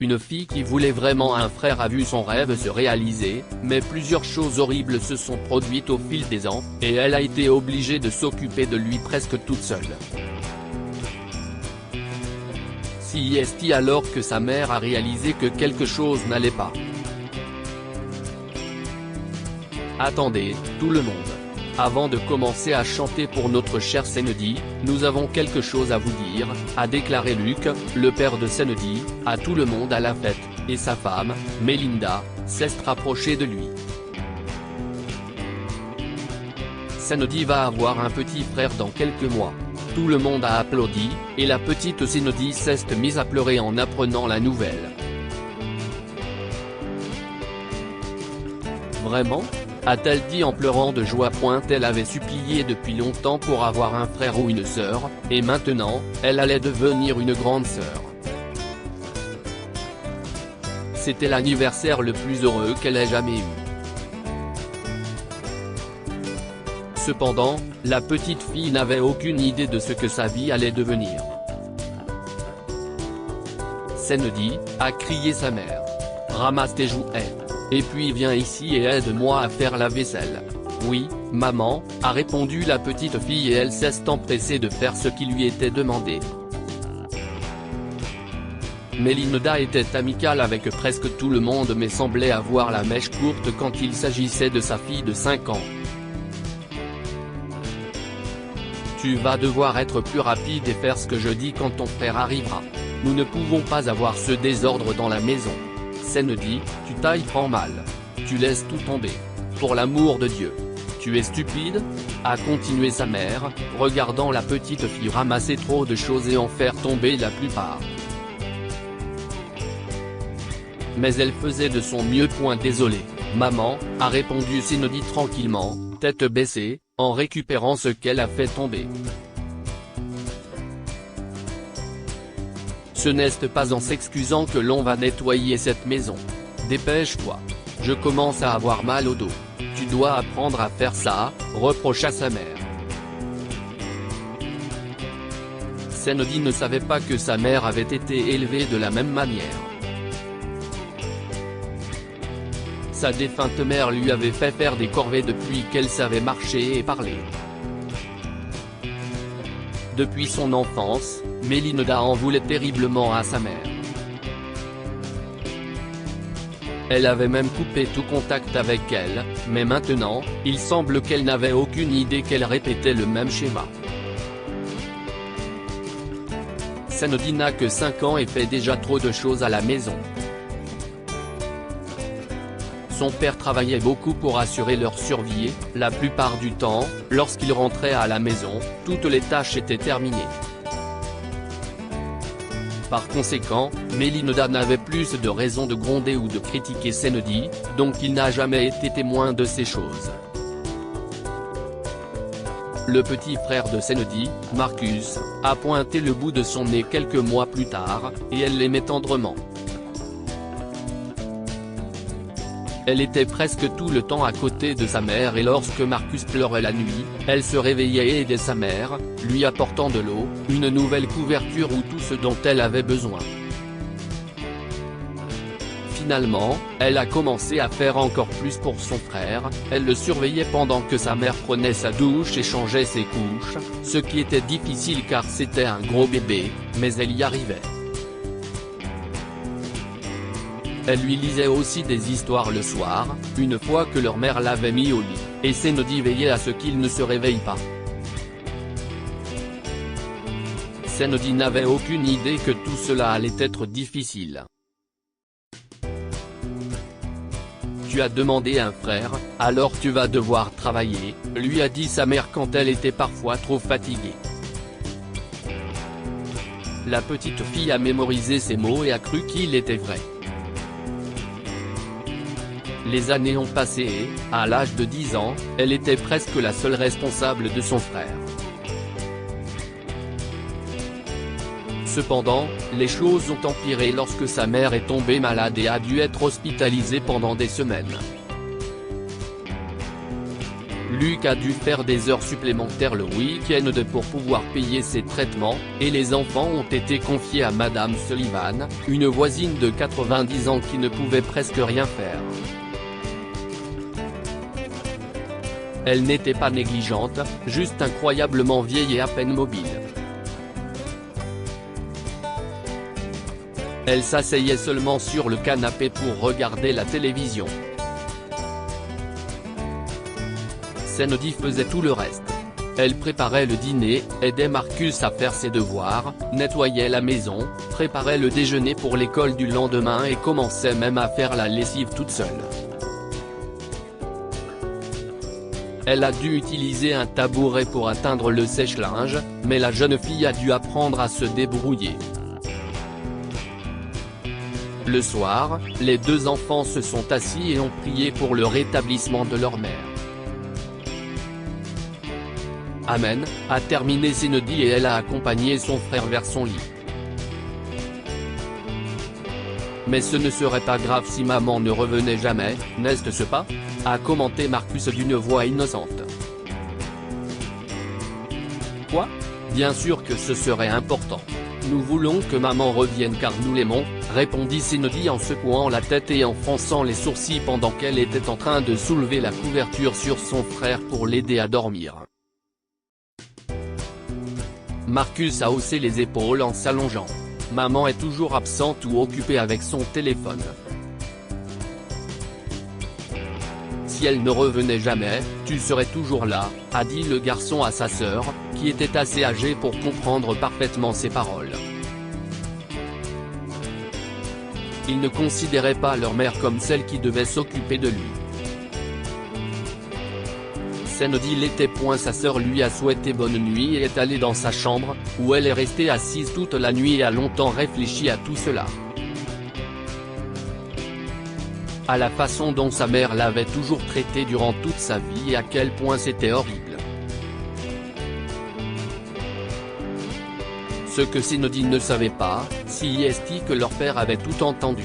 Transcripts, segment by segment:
Une fille qui voulait vraiment un frère a vu son rêve se réaliser, mais plusieurs choses horribles se sont produites au fil des ans, et elle a été obligée de s'occuper de lui presque toute seule. Si est alors que sa mère a réalisé que quelque chose n'allait pas. Attendez, tout le monde. Avant de commencer à chanter pour notre cher Senedi, nous avons quelque chose à vous dire, a déclaré Luc, le père de Senedi, à tout le monde à la fête, et sa femme, Melinda, s'est rapprochée de lui. Senedi va avoir un petit frère dans quelques mois. Tout le monde a applaudi, et la petite Senedi s'est mise à pleurer en apprenant la nouvelle. Vraiment ? A-t-elle dit en pleurant de joie. Elle avait supplié depuis longtemps pour avoir un frère ou une sœur, et maintenant, elle allait devenir une grande sœur. C'était l'anniversaire le plus heureux qu'elle ait jamais eu. Cependant, la petite fille n'avait aucune idée de ce que sa vie allait devenir. Senedi, a crié sa mère. Ramasse tes jouets. Et puis viens ici et aide-moi à faire la vaisselle. Oui, maman, a répondu la petite fille et elle s'est empressée de faire ce qui lui était demandé. Melinda était amicale avec presque tout le monde mais semblait avoir la mèche courte quand il s'agissait de sa fille de 5 ans. Tu vas devoir être plus rapide et faire ce que je dis quand ton frère arrivera. Nous ne pouvons pas avoir ce désordre dans la maison. Senedi, tu t'ailles prends mal. Tu laisses tout tomber. Pour l'amour de Dieu. Tu es stupide ? A continué sa mère, regardant la petite fille ramasser trop de choses et en faire tomber la plupart. Mais elle faisait de son mieux. Désolée, maman, a répondu Senedi tranquillement, tête baissée, en récupérant ce qu'elle a fait tomber. Ce n'est pas en s'excusant que l'on va nettoyer cette maison. Dépêche-toi. Je commence à avoir mal au dos. Tu dois apprendre à faire ça, reprocha sa mère. Senedi ne savait pas que sa mère avait été élevée de la même manière. Sa défunte mère lui avait fait faire des corvées depuis qu'elle savait marcher et parler. Depuis son enfance, Melinda en voulait terriblement à sa mère. Elle avait même coupé tout contact avec elle, mais maintenant, il semble qu'elle n'avait aucune idée qu'elle répétait le même schéma. Senedi n'a que 5 ans et fait déjà trop de choses à la maison. Son père travaillait beaucoup pour assurer leur survie, la plupart du temps, lorsqu'il rentrait à la maison, toutes les tâches étaient terminées. Par conséquent, Melinda n'avait plus de raison de gronder ou de critiquer Senedi, donc il n'a jamais été témoin de ces choses. Le petit frère de Senedi, Marcus, a pointé le bout de son nez quelques mois plus tard, et elle l'aimait tendrement. Elle était presque tout le temps à côté de sa mère et lorsque Marcus pleurait la nuit, elle se réveillait et aidait sa mère, lui apportant de l'eau, une nouvelle couverture ou tout ce dont elle avait besoin. Finalement, elle a commencé à faire encore plus pour son frère, elle le surveillait pendant que sa mère prenait sa douche et changeait ses couches, ce qui était difficile car c'était un gros bébé, mais elle y arrivait. Elle lui lisait aussi des histoires le soir, une fois que leur mère l'avait mis au lit, et Senedi veillait à ce qu'il ne se réveille pas. Senedi n'avait aucune idée que tout cela allait être difficile. Tu as demandé un frère, alors tu vas devoir travailler, lui a dit sa mère quand elle était parfois trop fatiguée. La petite fille a mémorisé ces mots et a cru qu'il était vrai. Les années ont passé et, à l'âge de 10 ans, elle était presque la seule responsable de son frère. Cependant, les choses ont empiré lorsque sa mère est tombée malade et a dû être hospitalisée pendant des semaines. Luc a dû faire des heures supplémentaires le week-end pour pouvoir payer ses traitements, et les enfants ont été confiés à Madame Sullivan, une voisine de 90 ans qui ne pouvait presque rien faire. Elle n'était pas négligente, juste incroyablement vieille et à peine mobile. Elle s'asseyait seulement sur le canapé pour regarder la télévision. Sandy faisait tout le reste. Elle préparait le dîner, aidait Marcus à faire ses devoirs, nettoyait la maison, préparait le déjeuner pour l'école du lendemain et commençait même à faire la lessive toute seule. Elle a dû utiliser un tabouret pour atteindre le sèche-linge, mais la jeune fille a dû apprendre à se débrouiller. Le soir, les deux enfants se sont assis et ont prié pour le rétablissement de leur mère. Amen, a terminé Sandy et elle a accompagné son frère vers son lit. Mais ce ne serait pas grave si maman ne revenait jamais, n'est-ce pas ? A commenté Marcus d'une voix innocente. Quoi ? Bien sûr que ce serait important. Nous voulons que maman revienne car nous l'aimons, répondit Sandy en secouant la tête et en fronçant les sourcils pendant qu'elle était en train de soulever la couverture sur son frère pour l'aider à dormir. Marcus a haussé les épaules en s'allongeant. Maman est toujours absente ou occupée avec son téléphone. Si elle ne revenait jamais, tu serais toujours là, a dit le garçon à sa sœur, qui était assez âgée pour comprendre parfaitement ses paroles. Ils ne considéraient pas leur mère comme celle qui devait s'occuper de lui. Sandy l'était point. Sa sœur lui a souhaité bonne nuit et est allée dans sa chambre, où elle est restée assise toute la nuit et a longtemps réfléchi à tout cela. À la façon dont sa mère l'avait toujours traité durant toute sa vie et à quel point c'était horrible. Ce que Sandy ne savait pas, c'est que leur père avait tout entendu.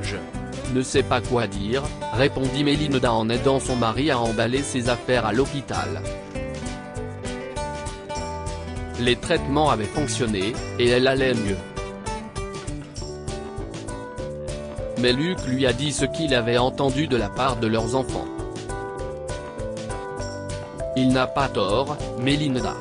Je ne sais pas quoi dire, répondit Melinda en aidant son mari à emballer ses affaires à l'hôpital. Les traitements avaient fonctionné, et elle allait mieux. Mais Luc lui a dit ce qu'il avait entendu de la part de leurs enfants. Il n'a pas tort, Melinda.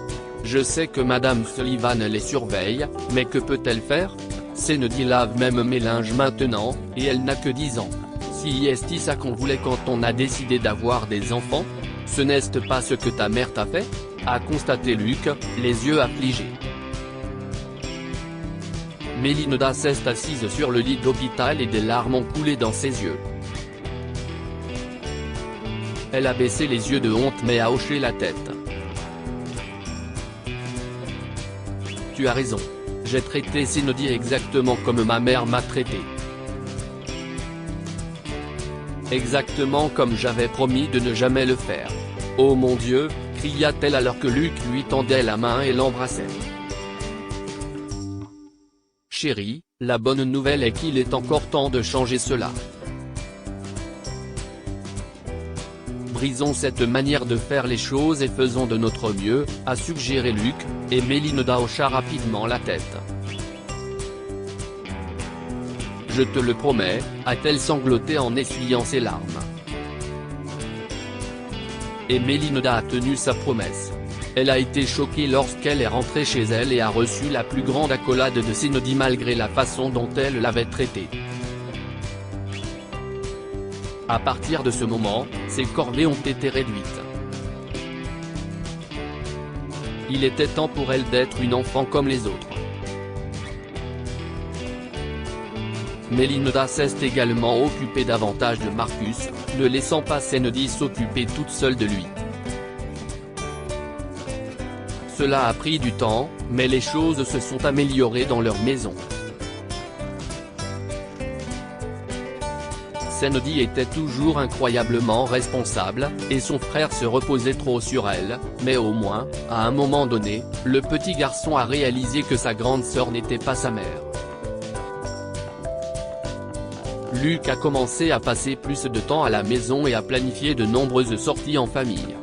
Je sais que Madame Sullivan les surveille, mais que peut-elle faire ? Sandy lave même mes linges maintenant, et elle n'a que 10 ans. Si est ça qu'on voulait quand on a décidé d'avoir des enfants ? Ce n'est pas ce que ta mère t'a fait ? A constaté Luc, les yeux affligés. Melinda s'est assise sur le lit d'hôpital et des larmes ont coulé dans ses yeux. Elle a baissé les yeux de honte mais a hoché la tête. Tu as raison. J'ai traité Sandy exactement comme ma mère m'a traité. Exactement comme j'avais promis de ne jamais le faire. Oh mon Dieu, cria-t-elle alors que Luc lui tendait la main et l'embrassait. Chérie, la bonne nouvelle est qu'il est encore temps de changer cela. Brisons cette manière de faire les choses et faisons de notre mieux, a suggéré Luc, et Melinda hocha rapidement la tête. Je te le promets, a-t-elle sangloté en essuyant ses larmes. Et Melinda a tenu sa promesse. Elle a été choquée lorsqu'elle est rentrée chez elle et a reçu la plus grande accolade de Sandy malgré la façon dont elle l'avait traitée. À partir de ce moment, ses corvées ont été réduites. Il était temps pour elle d'être une enfant comme les autres. Melinda s'est également occupée davantage de Marcus, ne laissant pas Sandy s'occuper toute seule de lui. Cela a pris du temps, mais les choses se sont améliorées dans leur maison. Sandy était toujours incroyablement responsable, et son frère se reposait trop sur elle, mais au moins, à un moment donné, le petit garçon a réalisé que sa grande sœur n'était pas sa mère. Luc a commencé à passer plus de temps à la maison et à planifier de nombreuses sorties en famille.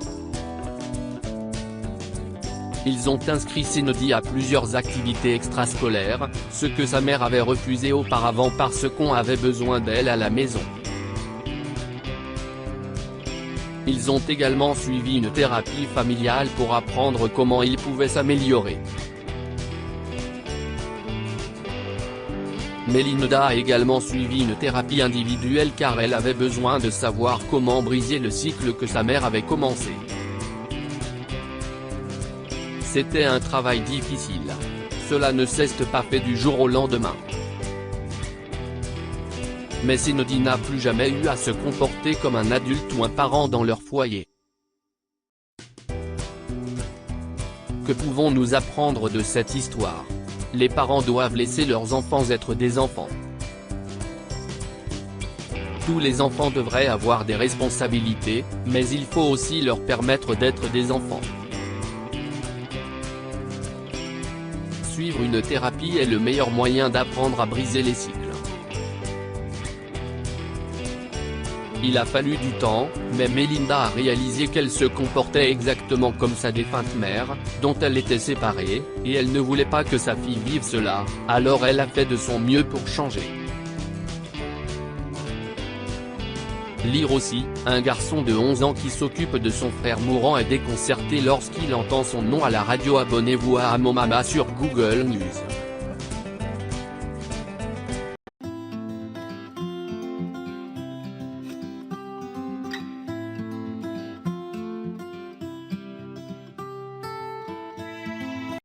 Ils ont inscrit Senodi à plusieurs activités extrascolaires, ce que sa mère avait refusé auparavant parce qu'on avait besoin d'elle à la maison. Ils ont également suivi une thérapie familiale pour apprendre comment ils pouvaient s'améliorer. Melinda a également suivi une thérapie individuelle car elle avait besoin de savoir comment briser le cycle que sa mère avait commencé. C'était un travail difficile. Cela ne s'est pas fait du jour au lendemain. Mais Senodi n'a plus jamais eu à se comporter comme un adulte ou un parent dans leur foyer. Que pouvons-nous apprendre de cette histoire? Les parents doivent laisser leurs enfants être des enfants. Tous les enfants devraient avoir des responsabilités, mais il faut aussi leur permettre d'être des enfants. Suivre une thérapie est le meilleur moyen d'apprendre à briser les cycles. Il a fallu du temps, mais Melinda a réalisé qu'elle se comportait exactement comme sa défunte mère, dont elle était séparée, et elle ne voulait pas que sa fille vive cela, alors elle a fait de son mieux pour changer. Lire aussi, un garçon de 11 ans qui s'occupe de son frère mourant est déconcerté lorsqu'il entend son nom à la radio. Abonnez-vous à Amomama sur Google News.